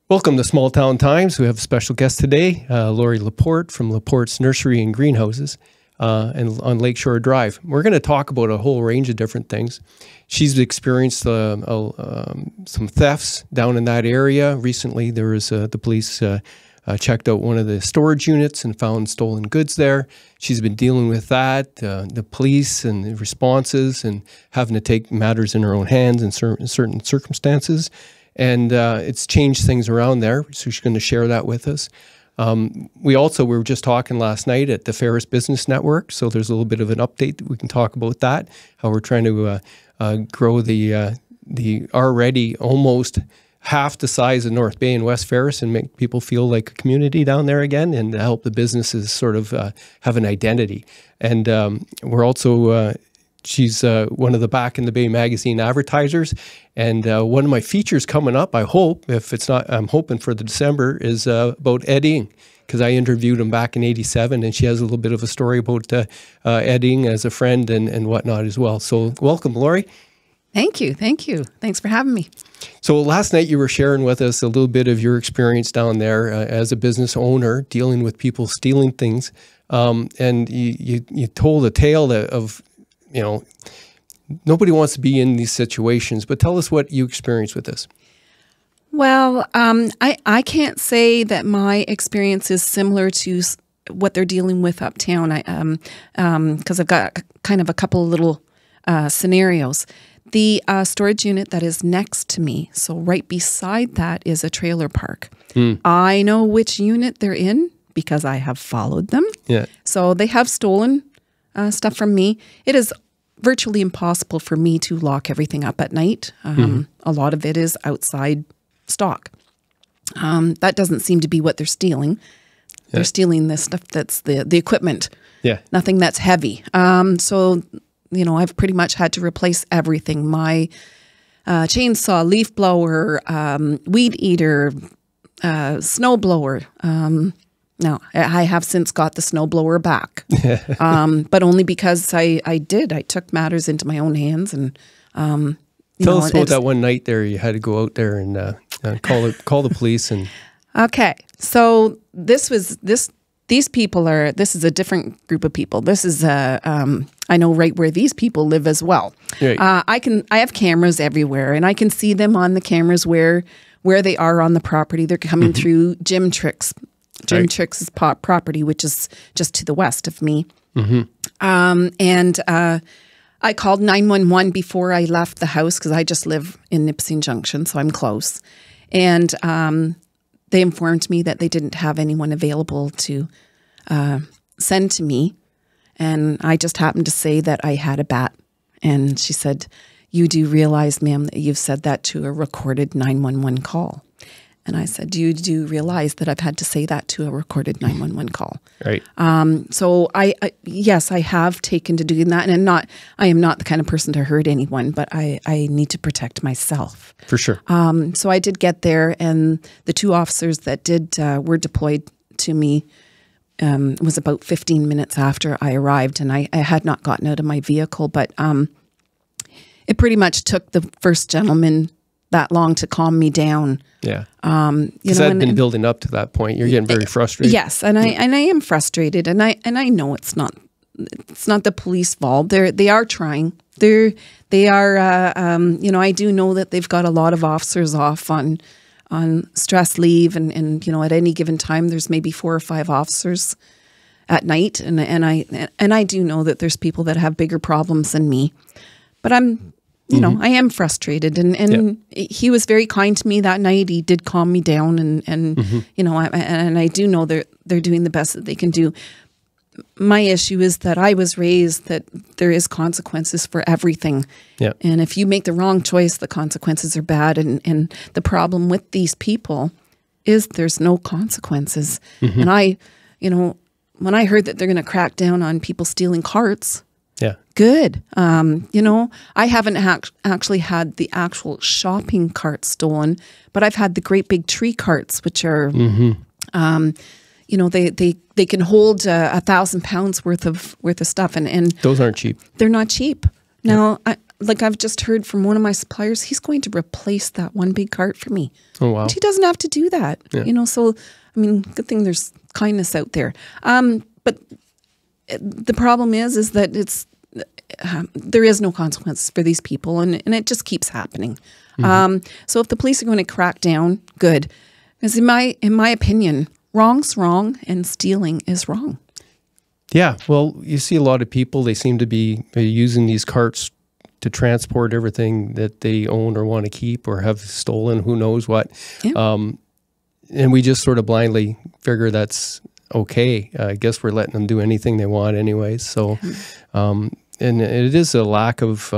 Welcome to Small Town Times. We have a special guest today, Lori Laporte from Laporte's Nursery and Greenhouses and on Lakeshore Drive. We're going to talk about a whole range of different things. She's experienced some thefts down in that area. Recently, there was the police checked out one of the storage units and found stolen goods there. She's been dealing with that, the police and the responses, and having to take matters in her own hands in certain circumstances. And it's changed things around there, so she's going to share that with us. We were just talking last night at the Ferris Business Network, so there's a little bit of an update that we can talk about that, how we're trying to grow the already almost half the size of North Bay and West Ferris and make people feel like a community down there again and help the businesses sort of have an identity. And we're also... She's one of the Back in the Bay magazine advertisers, and one of my features coming up, I hope, if it's not, I'm hoping for the December, is about Ed Eng, because I interviewed him back in '87, and she has a little bit of a story about Ed Eng as a friend and whatnot as well. So welcome, Lori. Thank you. Thanks for having me. So last night you were sharing with us a little bit of your experience down there as a business owner, dealing with people stealing things, and you told a tale of, you know, nobody wants to be in these situations, but tell us what you experienced with this. Well, I can't say that my experience is similar to what they're dealing with uptown. Because I've got kind of a couple of little scenarios. The storage unit that is next to me, so right beside that is a trailer park. I know which unit they're in because I have followed them. Yeah. So they have stolen stuff from me. It is virtually impossible for me to lock everything up at night. A lot of it is outside stock. That doesn't seem to be what they're stealing. Yeah. They're stealing the stuff that's the equipment. Yeah. Nothing that's heavy. So, you know, I've pretty much had to replace everything. My chainsaw, leaf blower, weed eater, snow blower. No, I have since got the snowblower back, but only because I took matters into my own hands. And tell us about that one night there. You had to go out there and call the police. And okay, so these people are. This is a different group of people. This is I know right where these people live as well. Right. I have cameras everywhere, and I can see them on the cameras where they are on the property. They're coming through Jim Tricks' property, which is just to the west of me. And I called 911 before I left the house because I just live in Nipissing Junction, so I'm close. And they informed me that they didn't have anyone available to send to me. And I just happened to say that I had a bat. And she said, "You do realize, ma'am, that you've said that to a recorded 911 call." And I said, "You do realize that I've had to say that to a recorded 911 call?" Right. So yes, I have taken to doing that, and I am not the kind of person to hurt anyone, but I need to protect myself. For sure. So I did get there, and the two officers that were deployed to me was about 15 minutes after I arrived, and I had not gotten out of my vehicle, but it pretty much took the first gentleman that long to calm me down. Yeah. Because that had been building up to that point. You're getting very frustrated. Yes, and I am frustrated, and I know it's not the police fault. They are trying. They are. You know, I do know that they've got a lot of officers off on stress leave, and you know, at any given time there's maybe 4 or 5 officers at night, and I do know that there's people that have bigger problems than me, but you know, I am frustrated, and he was very kind to me that night. He did calm me down, and you know, and I do know they're doing the best that they can do. My issue is that I was raised that there is consequences for everything. Yeah. And if you make the wrong choice, the consequences are bad. And the problem with these people is there's no consequences. And you know, when I heard that they're going to crack down on people stealing carts, yeah, good. You know, I haven't actually had the actual shopping carts stolen, but I've had the great big tree carts, which are, you know, they can hold 1,000 pounds worth of stuff, and those aren't cheap. They're not cheap. Now, like I've just heard from one of my suppliers, he's going to replace that one big cart for me. Oh, wow. But he doesn't have to do that, so, I mean, good thing there's kindness out there. But the problem is that there is no consequence for these people, and it just keeps happening. So if the police are going to crack down, good. Because in my opinion, wrong's wrong and stealing is wrong. Yeah, well, you see a lot of people, they seem to be using these carts to transport everything that they own or want to keep or have stolen, who knows what. Yeah. And we just sort of blindly figure that's okay. I guess we're letting them do anything they want anyways. So, and it is a lack of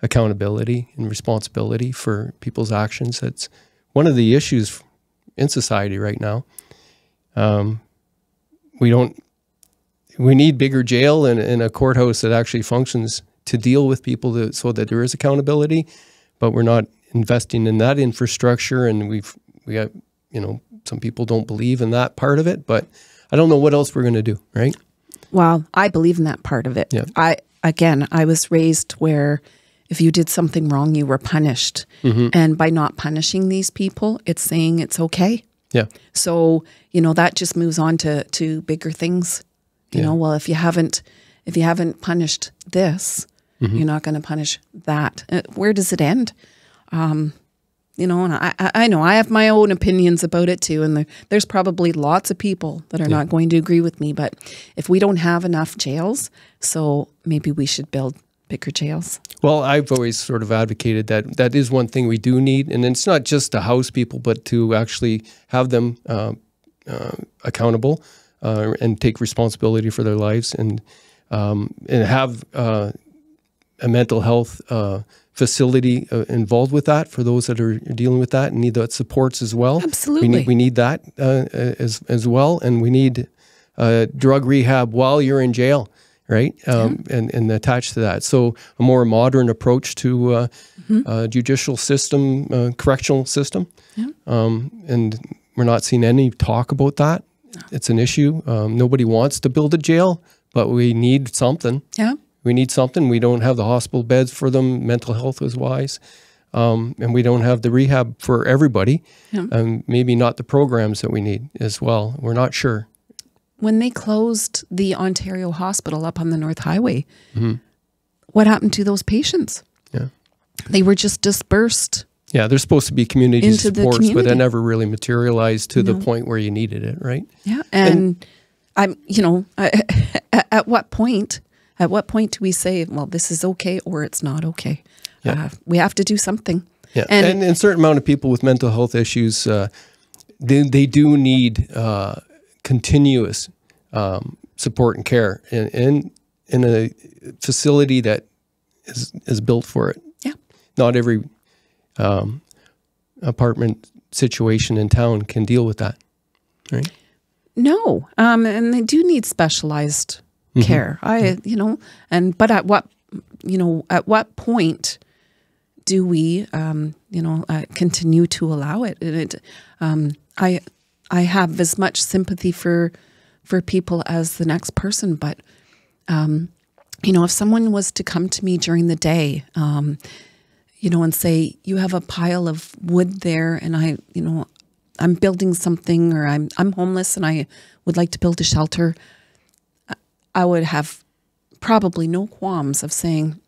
accountability and responsibility for people's actions. That's one of the issues in society right now. We need bigger jail and a courthouse that actually functions to deal with people so that there is accountability, but we're not investing in that infrastructure, and we got, some people don't believe in that part of it, but I don't know what else we're going to do, right? Well, I believe in that part of it. Yeah. I was raised where if you did something wrong, you were punished. And by not punishing these people, it's saying it's okay. Yeah. So, that just moves on to bigger things. Well, if you haven't punished this, you're not going to punish that. Where does it end? And I know I have my own opinions about it too, and there's probably lots of people that are not going to agree with me, but if we don't have enough jails, so maybe we should build bigger jails. Well, I've always sort of advocated that is one thing we do need, and it's not just to house people, but to actually have them accountable and take responsibility for their lives, and have a mental health facility involved with that for those that are dealing with that and need that supports as well. Absolutely. We need that as well, and we need drug rehab while you're in jail, right? And attached to that. So a more modern approach to judicial system, correctional system. Yeah. And we're not seeing any talk about that. No. It's an issue. Nobody wants to build a jail, but we need something. Yeah. We need something. We don't have the hospital beds for them, mental health wise, and we don't have the rehab for everybody, and maybe not the programs that we need as well. We're not sure. When they closed the Ontario Hospital up on the North Highway, what happened to those patients? Yeah, they were just dispersed. Yeah, there's supposed to be community supports, but it never really materialized to the point where you needed it, right? Yeah, and I'm, at what point? At what point do we say, well, this is okay or it's not okay? Yeah. We have to do something. Yeah, and a certain amount of people with mental health issues, they do need continuous support and care in a facility that is built for it. Yeah. Not every apartment situation in town can deal with that, right? No, and they do need specialized care. But at what point do we, continue to allow it? I have as much sympathy for people as the next person, but if someone was to come to me during the day, and say, you have a pile of wood there, and I'm building something, or I'm homeless and I would like to build a shelter, I would have probably no qualms of saying,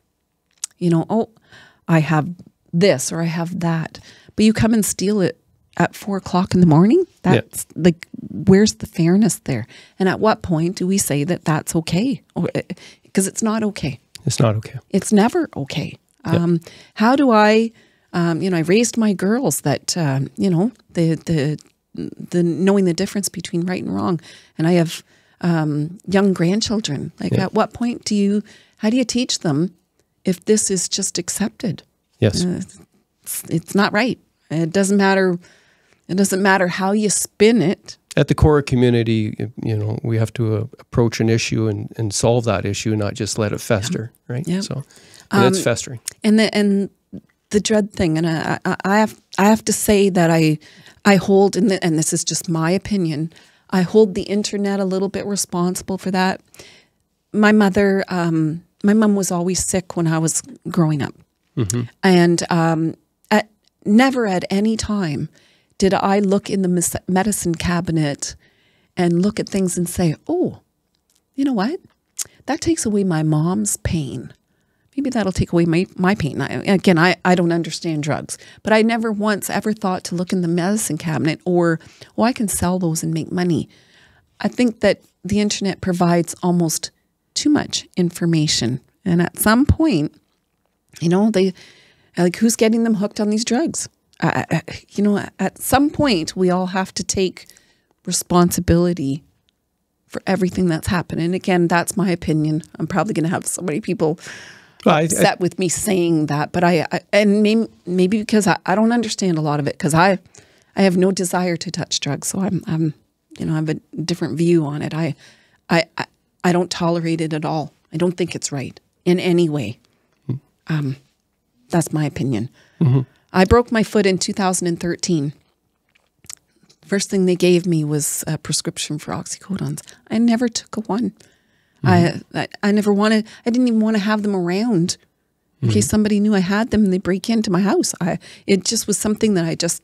I have this or I have that. But you come and steal it at 4 o'clock in the morning? That's like, where's the fairness there? And at what point do we say that that's okay? Because it's not okay. It's not okay. It's never okay. How do I, I raised my girls that, the knowing the difference between right and wrong. And I have young grandchildren. At what point how do you teach them if this is just accepted? Yes. It's not right. It doesn't matter. It doesn't matter how you spin it. At the core community, we have to approach an issue and solve that issue, not just let it fester, right? Yeah. So it's festering. And the dread thing, and I have to say that I hold, and this is just my opinion, I hold the internet a little bit responsible for that. My mother my mom was always sick when I was growing up. And never at any time did I look in the medicine cabinet and look at things and say, oh, you know what? That takes away my mom's pain. Maybe that'll take away my pain. I don't understand drugs, but I never once ever thought to look in the medicine cabinet or, oh, I can sell those and make money. I think that the internet provides almost too much information. And at some point, you know, who's getting them hooked on these drugs? You know, at some point, we all have to take responsibility for everything that's happened. And again, that's my opinion. I'm probably going to have so many people upset with me saying that, but and maybe because I don't understand a lot of it, because I have no desire to touch drugs. So I'm you know, I have a different view on it. I don't tolerate it at all. I don't think it's right in any way. That's my opinion. I broke my foot in 2013. First thing they gave me was a prescription for oxycodones. I never took a one. I never wanted, I didn't even want to have them around in case somebody knew I had them and they break into my house. It just was something that I just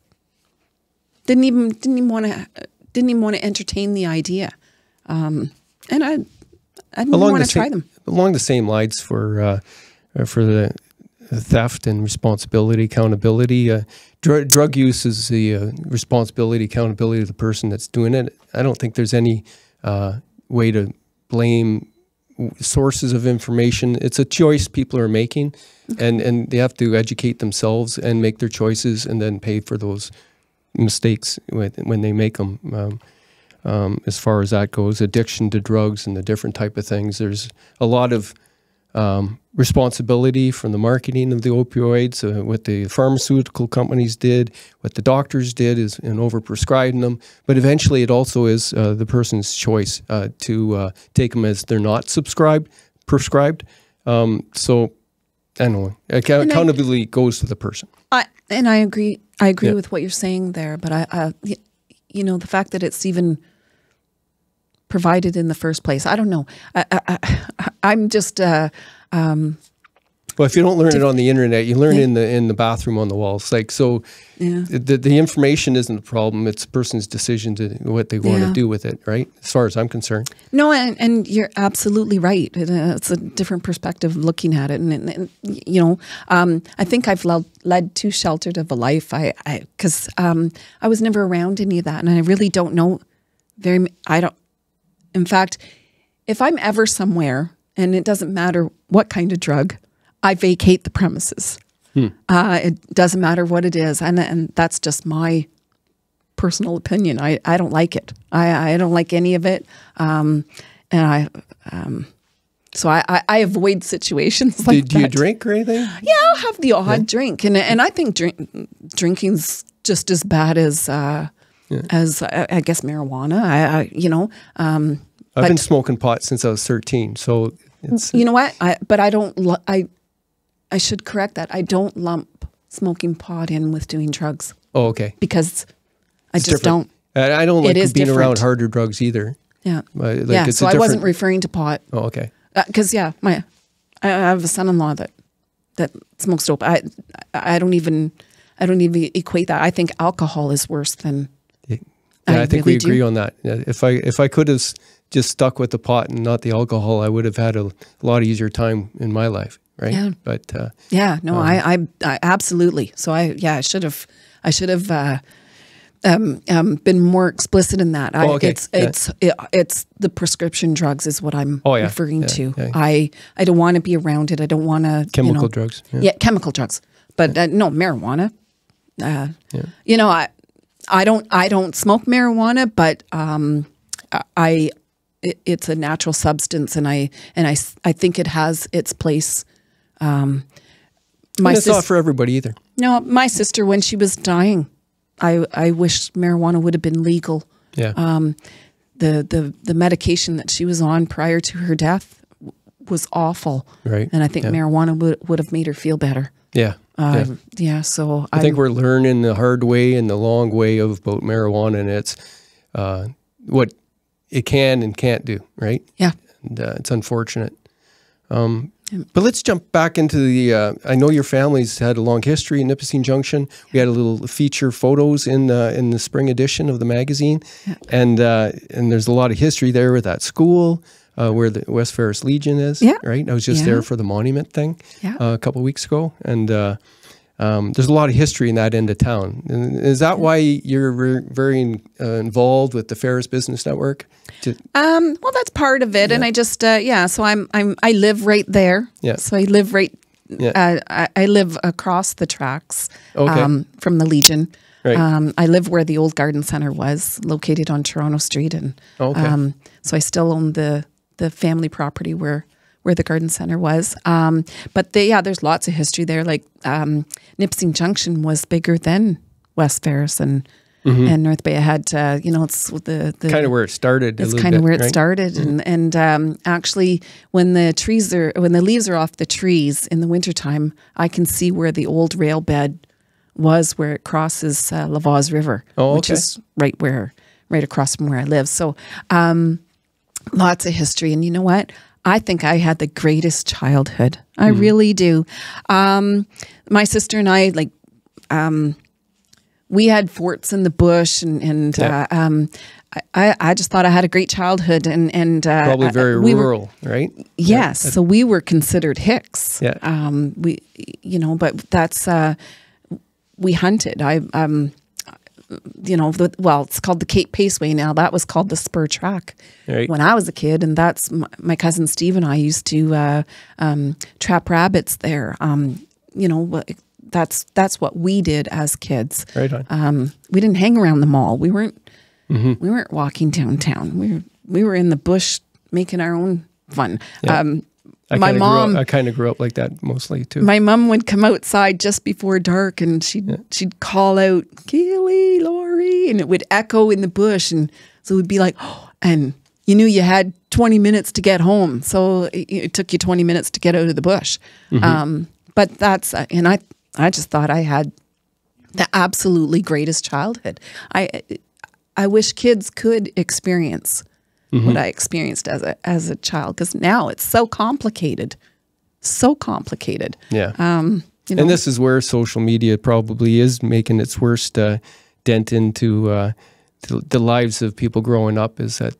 didn't even want to entertain the idea. And I didn't want to try them. Along the same lines for the theft and responsibility, accountability. Drug use is the responsibility, accountability of the person that's doing it. I don't think there's any way to blame sources of information. It's a choice people are making, and they have to educate themselves and make their choices and then pay for those mistakes when they make them. As far as that goes, addiction to drugs and the different type of things, there's a lot of responsibility from the marketing of the opioids, what the pharmaceutical companies did, what the doctors did is in overprescribing them. But eventually it also is the person's choice to take them as they're not prescribed. So I don't know, accountability goes to the person. I agree with what you're saying there, but you know, the fact that it's even provided in the first place, I don't know. I'm just well, if you don't learn it on the internet, you learn it in the bathroom on the walls. Like, so the information isn't the problem. It's the person's decision to what they want to do with it, right? As far as I'm concerned. No, and you're absolutely right. It's a different perspective looking at it. And you know, I think I've led too sheltered of a life. Because I was never around any of that. And I really don't know in fact, if I'm ever somewhere, and it doesn't matter what kind of drug, I vacate the premises. It doesn't matter what it is. And that's just my personal opinion. I don't like it. I don't like any of it. So I avoid situations like that. Do you drink or anything? Yeah, I'll have the odd drink. And I think drinking's just as bad as I guess marijuana. You know, I've been smoking pot since I was 13. So it's, you know what? But I don't. I should correct that. I don't lump smoking pot in with doing drugs. Oh, okay. Because I just don't. I don't like being around harder drugs either. Yeah. Like so I wasn't referring to pot. Oh, okay. Because I have a son-in-law that smokes dope. I don't even equate that. I think alcohol is worse than. Yeah, I think we agree on that. If I could have just stuck with the pot and not the alcohol, I would have had a lot easier time in my life, right? Yeah. But I absolutely. So I should have been more explicit in that. It's the prescription drugs is what I'm referring to. Yeah. I don't want to be around it. I don't want to chemical drugs. Yeah, chemical drugs. But no marijuana. You know, I don't smoke marijuana, but it's a natural substance, and I think it has its place. It's not for everybody either. No, my sister, when she was dying, I wish marijuana would have been legal. Yeah. The medication that she was on prior to her death was awful. Right. And I think marijuana would have made her feel better. Yeah. So I think we're learning the hard way and the long way about marijuana, and it's what it can and can't do, right? Yeah. And it's unfortunate. But let's jump back into the, I know your family's had a long history in Nipissing Junction. We had a little feature photos in the spring edition of the magazine. Yeah. And there's a lot of history there with that school, where the West Ferris Legion is, right? I was just there for the monument thing a couple of weeks ago. And there's a lot of history in that end of town. And is that why you're very involved with the Ferris Business Network? Well, that's part of it, and I just so I live right there. Yeah. So I live right. Yeah. I live across the tracks from the Legion. Right. I live where the old garden center was, located on Toronto Street, and so I still own the family property where the garden center was. But there's lots of history there. Like Nipissing Junction was bigger than West Ferris and North Bay. I had it's the kind of where it started. It's kind of where it started, and actually when the leaves are off the trees in the wintertime, I can see where the old rail bed was, where it crosses Lavoie River, which is right across from where I live. So lots of history, and you know what? I think I had the greatest childhood. I really do. My sister and I, we had forts in the bush, and I just thought I had a great childhood, and probably very rural, right? Yes, so we were considered hicks. Yeah. But that's we hunted. It's called the Cape Paceway now. That was called the Spur Track when I was a kid, and that's my cousin Steve and I used to trap rabbits there. That's what we did as kids. Right on. We didn't hang around the mall. We weren't walking downtown. We were in the bush making our own fun. Yeah. I kind of grew up like that mostly too. My mom would come outside just before dark, and she'd call out, "Keely, Lori," and it would echo in the bush, and so it would be like, oh, and you knew you had 20 minutes to get home, so it took you 20 minutes to get out of the bush. But that's and I just thought I had the absolutely greatest childhood. I wish kids could experience what I experienced as a child, because now it's so complicated. Yeah. And this is where social media probably is making its worst dent into the lives of people growing up, is that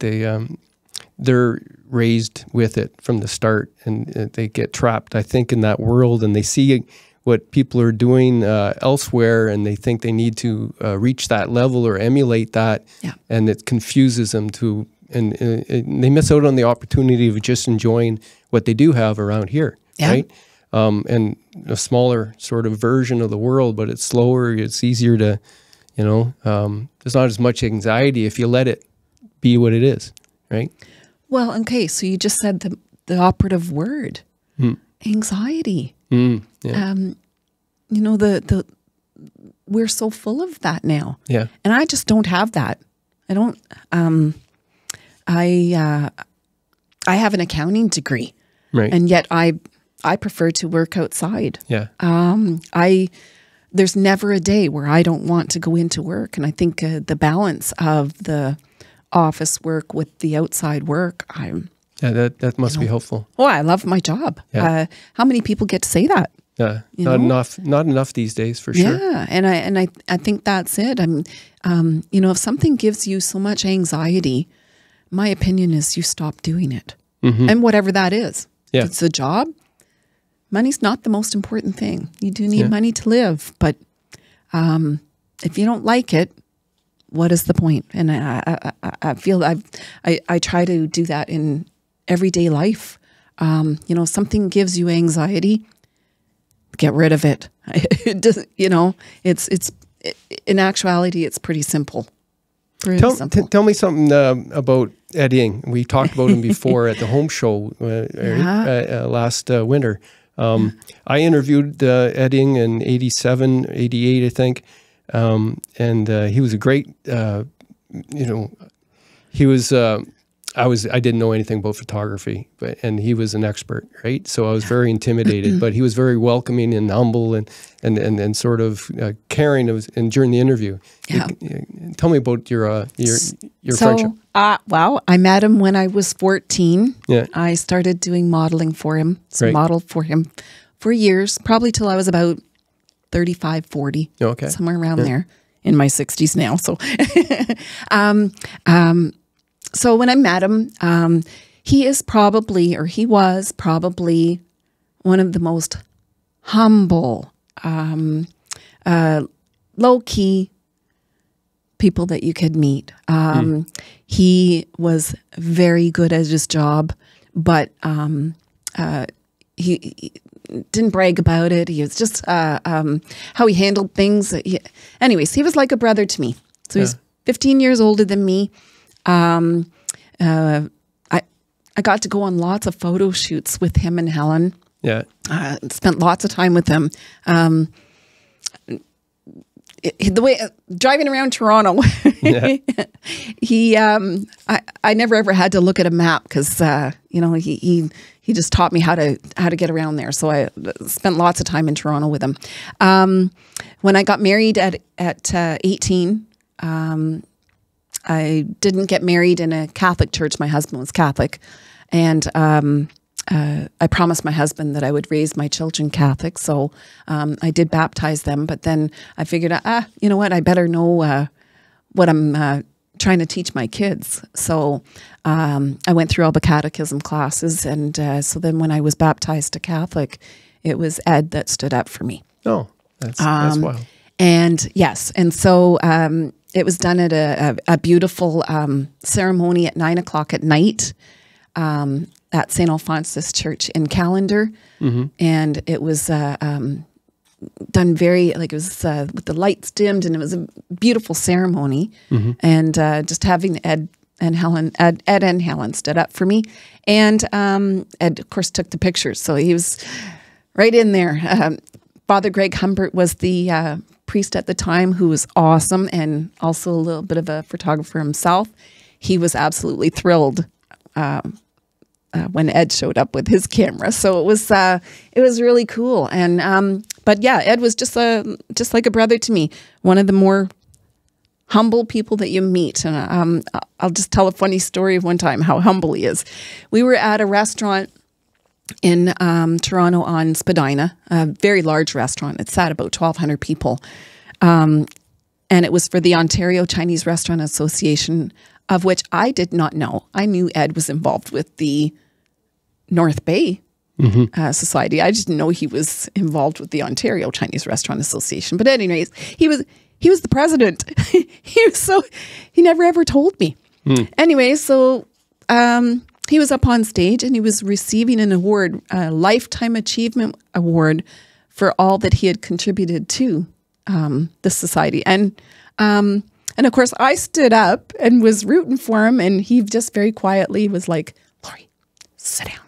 they're raised with it from the start, and they get trapped, I think, in that world, and they see what people are doing elsewhere, and they think they need to reach that level or emulate that, and it confuses them to. And they miss out on the opportunity of just enjoying what they do have around here, right? And a smaller sort of version of the world, but it's slower. It's easier to, there's not as much anxiety if you let it be what it is, right? Well, okay, so you just said the operative word, anxiety. Yeah. We're so full of that now. Yeah. And I just don't have that. I don't. I have an accounting degree, right? And yet I prefer to work outside. Yeah. There's never a day where I don't want to go into work, and I think the balance of the office work with the outside work, that must be helpful. Oh, I love my job. Yeah. How many people get to say that? Not enough these days, for sure. Yeah, and I think that's it. If something gives you so much anxiety, my opinion is you stop doing it. And whatever that is. Yeah. If it's a job, money's not the most important thing. You do need money to live, but if you don't like it, what is the point? And I feel I try to do that in everyday life. If something gives you anxiety, get rid of it. It doesn't, it's in actuality, it's pretty simple. Tell me something about Ed Eng. We talked about him before at the home show last winter. I interviewed Ed Eng in 87, 88, I think. And he was a great, he was, I didn't know anything about photography, and he was an expert, right? So I was very intimidated, but he was very welcoming and humble and sort of caring. And during the interview, tell me about your your friendship? Well, I met him when I was 14. Yeah. I started doing modeling for him. So Right. modeled for him for years, probably till I was about 35, 40. Okay. Somewhere around there. In my 60s now. So, so when I met him, he was probably one of the most humble, low-key people that you could meet. He was very good at his job, but he didn't brag about it. He was just how he handled things. Anyways, he was like a brother to me. So he's 15 years older than me. I got to go on lots of photo shoots with him and Helen. Yeah. Spent lots of time with him. The way driving around Toronto, I never ever had to look at a map because he just taught me how to get around there. So I spent lots of time in Toronto with him. When I got married at 18, I didn't get married in a Catholic church. My husband was Catholic, and I promised my husband that I would raise my children Catholic. So I did baptize them, but then I figured, you know what? I better know what I'm trying to teach my kids. So I went through all the catechism classes, and so then when I was baptized to Catholic, it was Ed that stood up for me. Oh, that's wild. And yes, and so it was done at a beautiful ceremony at 9:00 at night at St. Alphonsus Church in Callender, and it was done very it was with the lights dimmed, and it was a beautiful ceremony. And just having Ed and Helen stood up for me, and Ed of course took the pictures, so he was right in there. Father Greg Humbert was the priest at the time, who was awesome and also a little bit of a photographer himself. He was absolutely thrilled when Ed showed up with his camera. So it was really cool. And but yeah, Ed was just like a brother to me. One of the more humble people that you meet. And I'll just tell a funny story of one time how humble he is. We were at a restaurant in Toronto on Spadina, a very large restaurant. It sat about 1,200 people. And it was for the Ontario Chinese Restaurant Association, of which I did not know. I knew Ed was involved with the North Bay Society. I just didn't know he was involved with the Ontario Chinese Restaurant Association. But anyways, he was the president. He never ever told me. Anyway, so he was up on stage and he was receiving an award, a Lifetime Achievement Award, for all that he had contributed to the society. And of course, I stood up and was rooting for him, and he just very quietly was like, "Lori, sit down."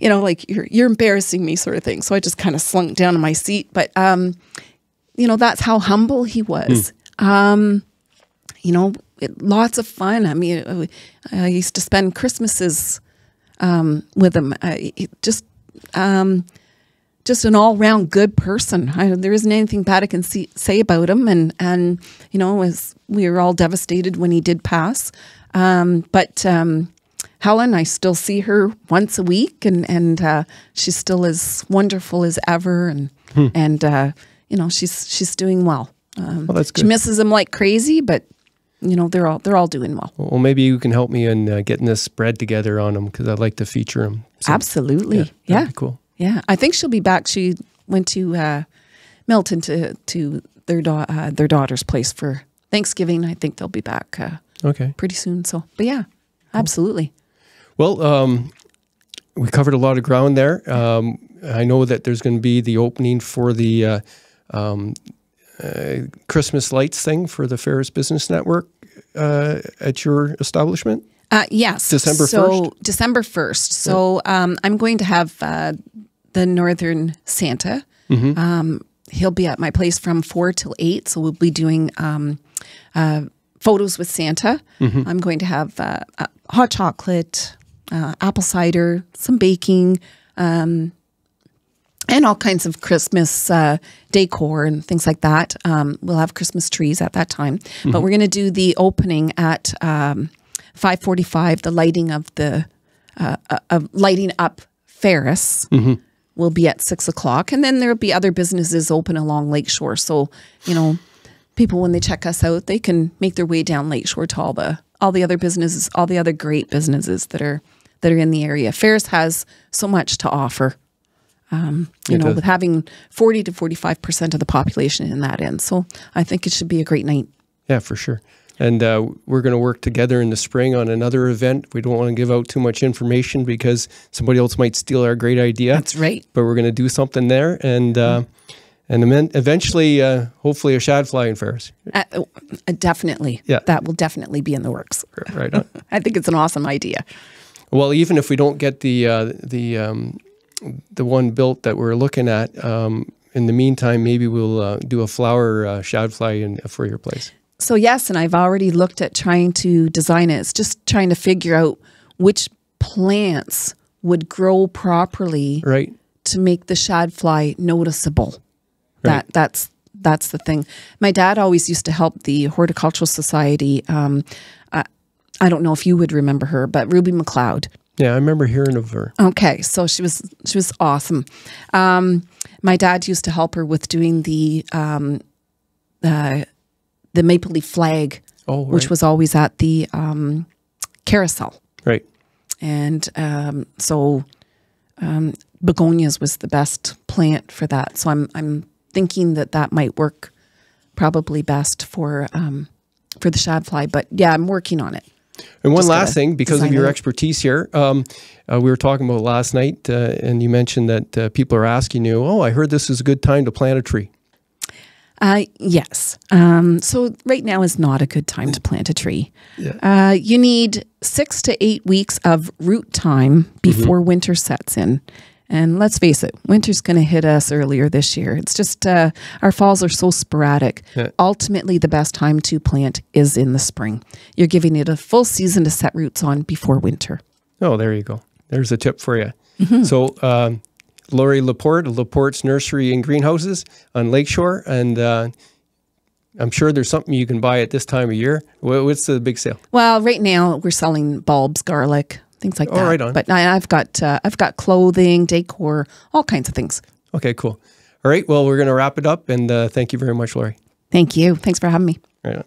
Like you're embarrassing me, sort of thing. So I just kind of slunk down in my seat. But that's how humble he was. Lots of fun. I mean, I used to spend Christmases with him. Just an all-round good person. There isn't anything bad I can say about him. And as we were all devastated when he did pass. But Helen, I still see her once a week, and she's still as wonderful as ever. And she's doing well. Well, that's good. She misses him like crazy, but they're all doing well. Well, maybe you can help me in getting this spread together on them, because I'd like to feature them. So, absolutely, yeah, that'd be cool. Yeah, I think she'll be back. She went to Milton to their daughter's place for Thanksgiving. I think they'll be back pretty soon. So, but yeah, absolutely. Well, we covered a lot of ground there. I know that there's going to be the opening for the Christmas lights thing for the Ferris Business Network at your establishment. Yes. December 1st? December 1st. So I'm going to have the Northern Santa. He'll be at my place from 4 till 8. So we'll be doing photos with Santa. I'm going to have hot chocolate, apple cider, some baking, and all kinds of Christmas decor and things like that. We'll have Christmas trees at that time. But we're going to do the opening at 5:45. The lighting of the lighting up Ferris will be at 6 o'clock, and then there'll be other businesses open along Lakeshore. So people, when they check us out, they can make their way down Lakeshore to all the other businesses, all the other great businesses that are in the area. Ferris has so much to offer. With having 40 to 45% of the population in that end. So I think it should be a great night. Yeah, for sure. And we're going to work together in the spring on another event. We don't want to give out too much information because somebody else might steal our great idea. That's right. But we're going to do something there, and then eventually, hopefully, a shad fly in Ferris. Definitely. Yeah. That will definitely be in the works. Right on. I think it's an awesome idea. Well, even if we don't get the one built that we're looking at, in the meantime, maybe we'll do a flower shad fly for your place. So yes, and I've already looked at trying to design it. It's just trying to figure out which plants would grow properly to make the shad fly noticeable. Right. That's the thing. My dad always used to help the Horticultural Society. I don't know if you would remember her, but Ruby McLeod. Yeah, I remember hearing of her. Okay, so she was awesome. My dad used to help her with doing the maple leaf flag, which was always at the carousel. Right. And begonias was the best plant for that. So I'm thinking that might work probably best for the shad fly. But yeah, I'm working on it. And one last thing, because of your expertise here, we were talking about last night, and you mentioned that people are asking you, "Oh, I heard this is a good time to plant a tree." Yes. So right now is not a good time to plant a tree. Yeah. You need 6 to 8 weeks of root time before winter sets in. And let's face it, winter's going to hit us earlier this year. It's just our falls are so sporadic. Yeah. Ultimately, the best time to plant is in the spring. You're giving it a full season to set roots on before winter. Oh, there you go. There's a tip for you. So Lori Laporte, Laporte's Nursery and Greenhouses on Lakeshore, and I'm sure there's something you can buy at this time of year. What's the big sale? Well, right now we're selling bulbs, garlic, things like that. Right on. But I've got clothing, decor, all kinds of things. Okay, cool. All right. Well, we're going to wrap it up, and thank you very much, Lori. Thank you. Thanks for having me. Right on.